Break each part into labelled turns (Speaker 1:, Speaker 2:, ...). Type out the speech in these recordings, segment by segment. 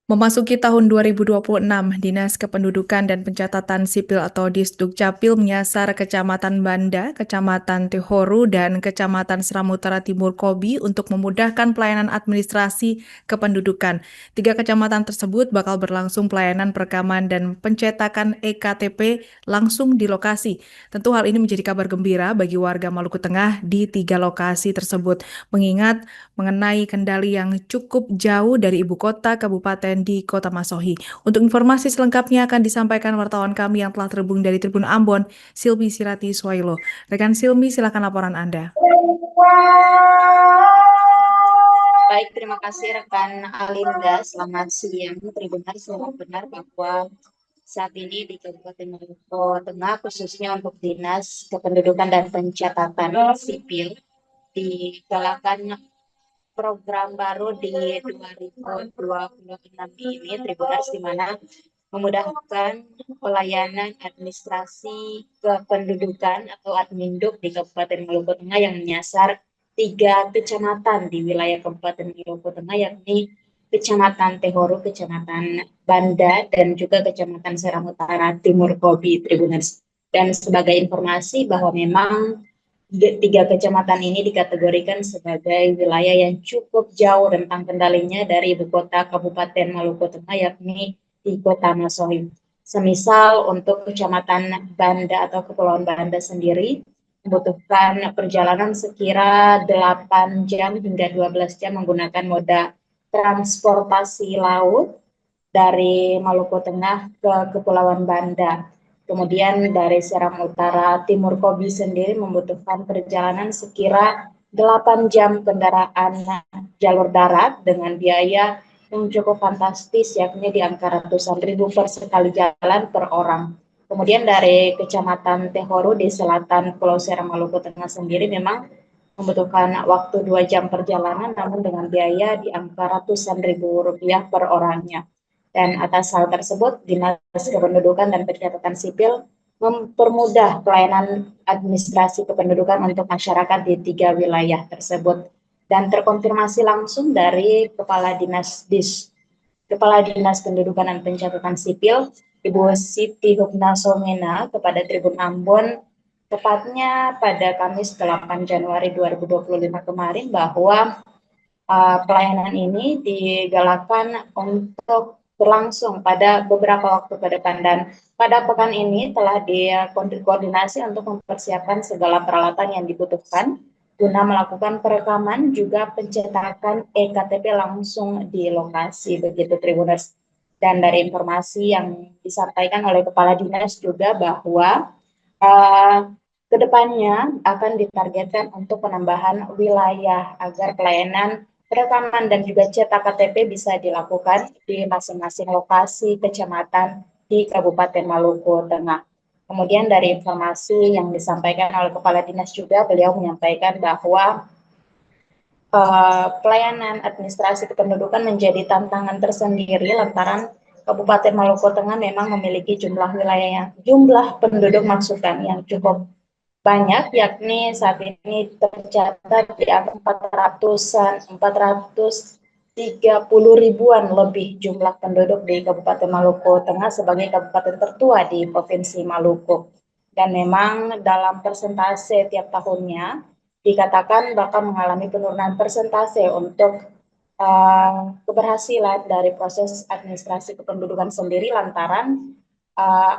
Speaker 1: Memasuki tahun 2026, Dinas Kependudukan dan Pencatatan Sipil atau Disdukcapil menyasar Kecamatan Banda, Kecamatan Tehoru, dan Kecamatan Seram Utara Timur Kobi untuk memudahkan pelayanan administrasi kependudukan. 3 kecamatan tersebut bakal berlangsung pelayanan perekaman dan pencetakan EKTP langsung di lokasi. Tentu hal ini menjadi kabar gembira bagi warga Maluku Tengah di 3 lokasi tersebut, mengingat mengenai kendali yang cukup jauh dari ibu kota kabupaten di Kota Masohi. Untuk informasi selengkapnya akan disampaikan wartawan kami yang telah terhubung dari Tribun Ambon, Silmi Sirati Swailo. Rekan Silmi, silakan laporan Anda.
Speaker 2: Baik, terima kasih rekan Alinda. Selamat siang, Tribuners. Selamat benar bahwa saat ini di Kabupaten Maluku Tengah, khususnya untuk Dinas Kependudukan dan Pencatatan Sipil, digalakan program baru di 2026 ini, Tribuners, di mana memudahkan pelayanan administrasi kependudukan atau Adminduk di Kabupaten Maluku Tengah yang menyasar 3 kecamatan di wilayah Kabupaten Maluku Tengah, yakni Kecamatan Tehoru, Kecamatan Banda, dan juga Kecamatan Seram Utara Timur Kobi, Tribuners. Dan sebagai informasi bahwa memang 3 kecamatan ini dikategorikan sebagai wilayah yang cukup jauh rentang kendalinya dari ibu kota Kabupaten Maluku Tengah, yakni di Kota Masohi. Semisal untuk Kecamatan Banda atau Kepulauan Banda sendiri membutuhkan perjalanan sekira 8 jam hingga 12 jam menggunakan moda transportasi laut dari Maluku Tengah ke Kepulauan Banda. Kemudian dari Seram Utara Timur Kobi sendiri membutuhkan perjalanan sekira 8 jam kendaraan jalur darat dengan biaya yang cukup fantastis, yakni di angka ratusan ribu per sekali jalan per orang. Kemudian dari Kecamatan Tehoru di selatan Pulau Seram Maluku Tengah sendiri memang membutuhkan waktu 2 jam perjalanan, namun dengan biaya di angka ratusan ribu rupiah per orangnya. Dan atas hal tersebut, Dinas Kependudukan dan Pencatatan Sipil mempermudah pelayanan administrasi kependudukan untuk masyarakat di 3 wilayah tersebut. Dan terkonfirmasi langsung dari Kepala Dinas Pendudukan dan Pencatatan Sipil, Ibu Siti Hukna Somena, kepada Tribun Ambon, tepatnya pada Kamis 8 Januari 2025 kemarin, bahwa pelayanan ini digalakan untuk berlangsung pada beberapa waktu ke depan, dan pada pekan ini telah dikoordinasi untuk mempersiapkan segala peralatan yang dibutuhkan guna melakukan perekaman juga pencetakan EKTP langsung di lokasi, begitu Tribuners. Dan dari informasi yang disampaikan oleh Kepala Dinas juga bahwa kedepannya akan ditargetkan untuk penambahan wilayah agar pelayanan perekaman dan juga cetak KTP bisa dilakukan di masing-masing lokasi kecamatan di Kabupaten Maluku Tengah. Kemudian dari informasi yang disampaikan oleh Kepala Dinas juga, beliau menyampaikan bahwa pelayanan administrasi kependudukan menjadi tantangan tersendiri lantaran Kabupaten Maluku Tengah memang memiliki jumlah penduduk maksudkan yang cukup banyak, yakni saat ini tercatat di angka 430 ribuan lebih jumlah penduduk di Kabupaten Maluku Tengah sebagai kabupaten tertua di Provinsi Maluku. Dan memang dalam persentase tiap tahunnya dikatakan bakal mengalami penurunan persentase untuk keberhasilan dari proses administrasi kependudukan sendiri lantaran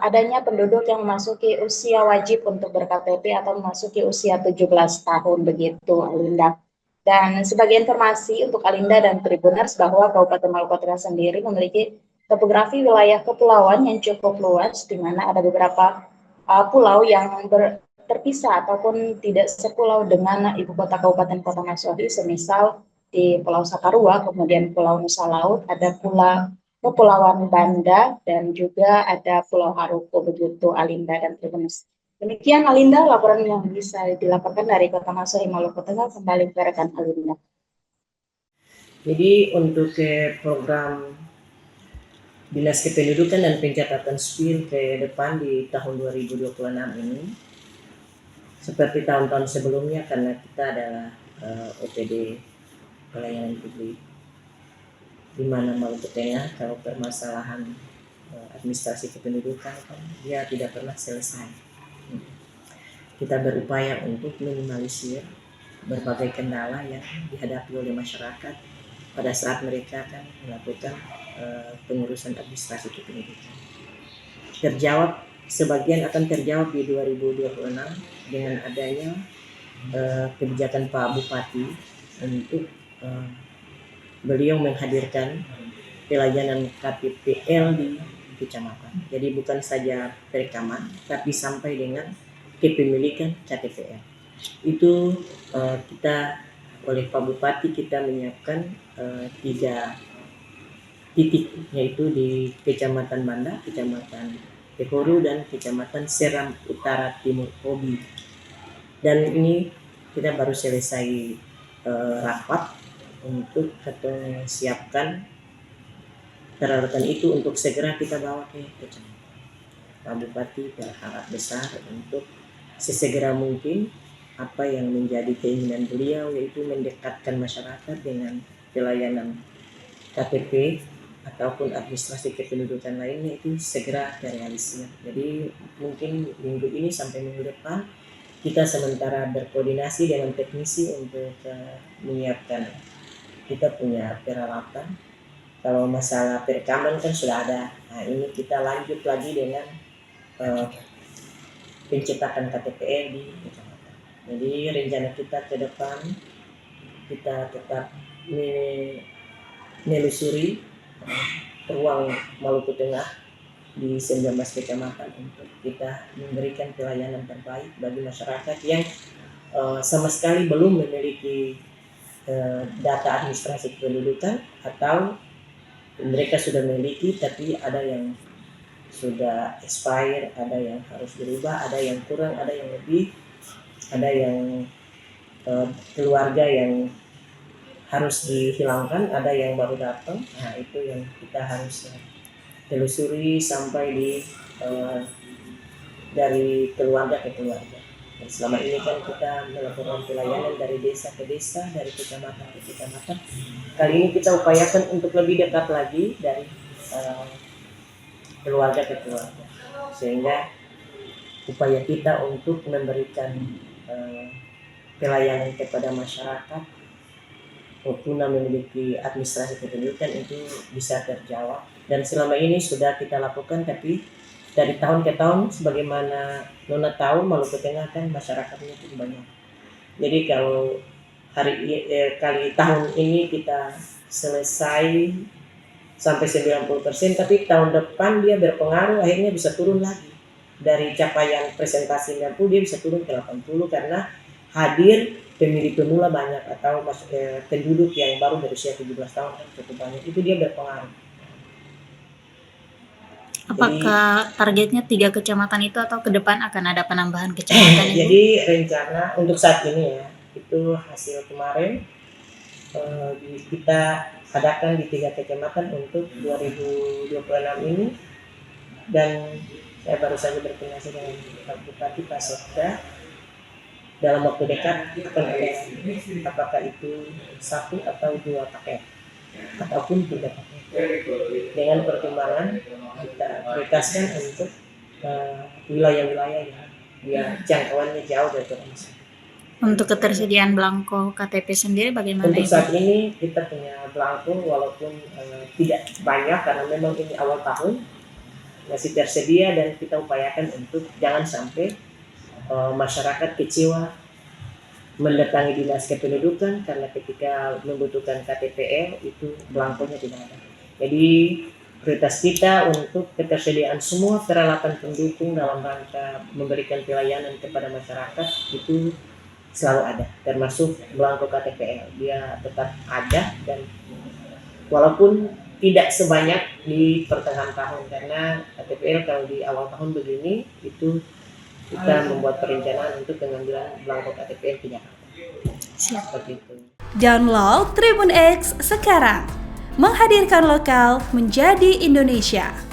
Speaker 2: adanya penduduk yang memasuki usia wajib untuk ber-KTP atau memasuki usia 17 tahun, begitu Alinda. Dan sebagai informasi untuk Alinda dan Tribuners bahwa Kabupaten Maluku Tengah sendiri memiliki topografi wilayah kepulauan yang cukup luas, di mana ada beberapa pulau yang terpisah ataupun tidak sepulau dengan ibu kota Kabupaten Kota Masohi, semisal di Pulau Sakarua, kemudian Pulau Nusa Laut, ada Kepulauan Banda, dan juga ada Pulau Haruko, begitu Alinda dan Tribuners. Demikian Alinda, laporan yang bisa dilaporkan dari Kota Masohi, Maluku Tengah. Kembali ke rekan Alinda.
Speaker 3: Jadi untuk program Dinas Kependudukan dan Pencatatan Sipil ke depan di tahun 2026 ini, seperti tahun-tahun sebelumnya, karena kita adalah OPD pelayanan publik, di mana Maluku Tengah kalau permasalahan administrasi kependudukan kan dia tidak pernah selesai. Kita berupaya untuk minimalisir berbagai kendala yang dihadapi oleh masyarakat pada saat mereka akan melakukan pengurusan administrasi kependudukan. Sebagian akan terjawab di 2026 dengan adanya kebijakan Pak Bupati untuk beliau menghadirkan pelayanan KTPL di kecamatan. Jadi bukan saja perekaman, tapi sampai dengan kepemilikan KTPL. Itu kita oleh Pak Bupati kita menyiapkan 3 titik, yaitu di Kecamatan Banda, Kecamatan Tehoru, dan Kecamatan Seram Utara Timur Kobi. Dan ini kita baru selesai rapat untuk siapkan peralatan itu untuk segera kita bawa ke kecamatan. Pak Bupati berharap besar untuk sesegera mungkin apa yang menjadi keinginan beliau, yaitu mendekatkan masyarakat dengan pelayanan KTP ataupun administrasi kependudukan lainnya itu segera terrealisir. Jadi mungkin minggu ini sampai minggu depan kita sementara berkoordinasi dengan teknisi untuk menyiapkan. Kita punya peralatan. Kalau masalah perekaman kan sudah ada. Nah, ini kita lanjut lagi dengan pencetakan KTPL di kecamatan. Jadi rencana kita ke depan kita tetap menelusuri ruang Maluku Tengah di 19 kecamatan untuk kita memberikan pelayanan terbaik bagi masyarakat yang sama sekali belum memiliki data administrasi kependudukan, atau mereka sudah memiliki tapi ada yang sudah expire, ada yang harus berubah, ada yang kurang, ada yang lebih, ada yang keluarga yang harus dihilangkan, ada yang baru datang. Nah, itu yang kita harus telusuri sampai di dari keluarga ke keluarga. Dan selama ini kan kita melakukan pelayanan dari desa ke desa, dari kecamatan ke kecamatan. Kali ini kita upayakan untuk lebih dekat lagi dari keluarga ke keluarga, sehingga upaya kita untuk memberikan pelayanan kepada masyarakat Fortuna memiliki administrasi kependudukan itu bisa terjawab. Dan selama ini sudah kita lakukan, tapi dari tahun ke tahun sebagaimana Nona tahu, Maluku Tengah kan masyarakatnya cukup banyak. Jadi kalau kali tahun ini kita selesai sampai 90%, tapi tahun depan dia berpengaruh, akhirnya bisa turun lagi. Dari capaian presentasi 90 dia bisa turun ke 80 karena hadir pemilih pemula banyak atau penduduk yang baru berusia 17 tahun cukup banyak, itu dia berpengaruh.
Speaker 4: Apakah targetnya 3 kecamatan itu atau ke depan akan ada penambahan kecamatan?
Speaker 3: Jadi rencana untuk saat ini ya, itu hasil kemarin kita adakan di 3 kecamatan untuk 2026 ini, dan saya baru saja berkoordinasi dengan Pak Bupati, Pak Sekda. Dalam waktu dekat akan ada, apakah itu 1 atau 2 paket ataupun 3 paket, dengan pertimbangan kita prioritaskan untuk wilayah-wilayah yang jangkauannya jauh dari provinsi.
Speaker 4: Untuk ketersediaan belangko KTP sendiri bagaimana?
Speaker 3: Untuk saat ini kita punya belangko walaupun tidak banyak karena memang ini awal tahun, masih tersedia, dan kita upayakan untuk jangan sampai masyarakat kecewa mendatangi dinas kependudukan karena ketika membutuhkan KTPL itu belangkonya tidak ada. Jadi prioritas kita untuk ketersediaan semua peralatan pendukung dalam rangka memberikan pelayanan kepada masyarakat itu selalu ada, termasuk belangko KTPL. Dia tetap ada, dan walaupun tidak sebanyak di pertengahan tahun, karena KTPL kalau di awal tahun begini itu kita membuat perencanaan untuk pengambilan belangko KTPL ke Jakarta.
Speaker 4: Siap.
Speaker 3: Seperti itu.
Speaker 5: Download Tribun X sekarang. Menghadirkan lokal menjadi Indonesia.